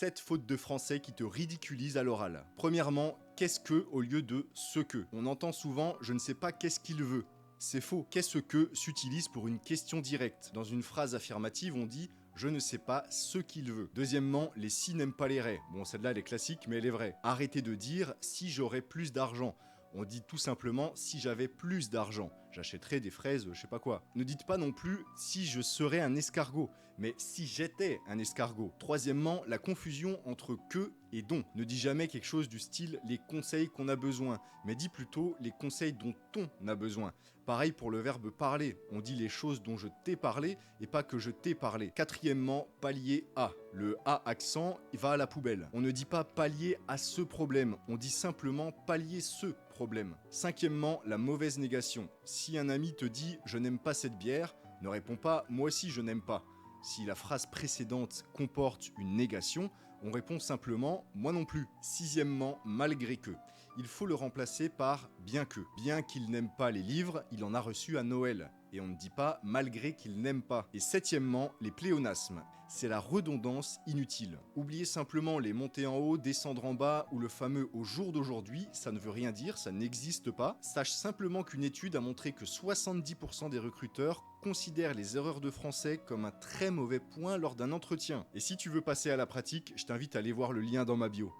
7 fautes de français qui te ridiculisent à l'oral. Premièrement, qu'est-ce que au lieu de ce que. On entend souvent je ne sais pas qu'est-ce qu'il veut. C'est faux. Qu'est-ce que s'utilise pour une question directe. Dans une phrase affirmative, on dit je ne sais pas ce qu'il veut. Deuxièmement, les si n'aiment pas les raies. Bon, celle-là, elle est classique, mais elle est vraie. Arrêtez de dire si j'aurais plus d'argent. On dit tout simplement si j'avais plus d'argent. J'achèterais des fraises, je sais pas quoi. Ne dites pas non plus si je serais un escargot, mais si j'étais un escargot. Troisièmement, la confusion entre que et dont. Ne dis jamais quelque chose du style les conseils qu'on a besoin, mais dis plutôt les conseils dont on a besoin. Pareil pour le verbe parler. On dit les choses dont je t'ai parlé et pas que je t'ai parlé. Quatrièmement, pallier à. Le A accent va à la poubelle. On ne dit pas pallier à ce problème, on dit simplement pallier ce problème. Cinquièmement, la mauvaise négation. Si un ami te dit « je n'aime pas cette bière », ne réponds pas « moi aussi je n'aime pas ». Si la phrase précédente comporte une négation, on répond simplement « moi non plus ». Sixièmement, malgré que. Il faut le remplacer par « bien que ». Bien qu'il n'aime pas les livres, il en a reçu à Noël. Et on ne dit pas malgré qu'il n'aime pas. Et septièmement, les pléonasmes. C'est la redondance inutile. Oubliez simplement les monter en haut, descendre en bas ou le fameux au jour d'aujourd'hui, ça ne veut rien dire, ça n'existe pas. Sache simplement qu'une étude a montré que 70% des recruteurs considèrent les erreurs de français comme un très mauvais point lors d'un entretien. Et si tu veux passer à la pratique, je t'invite à aller voir le lien dans ma bio.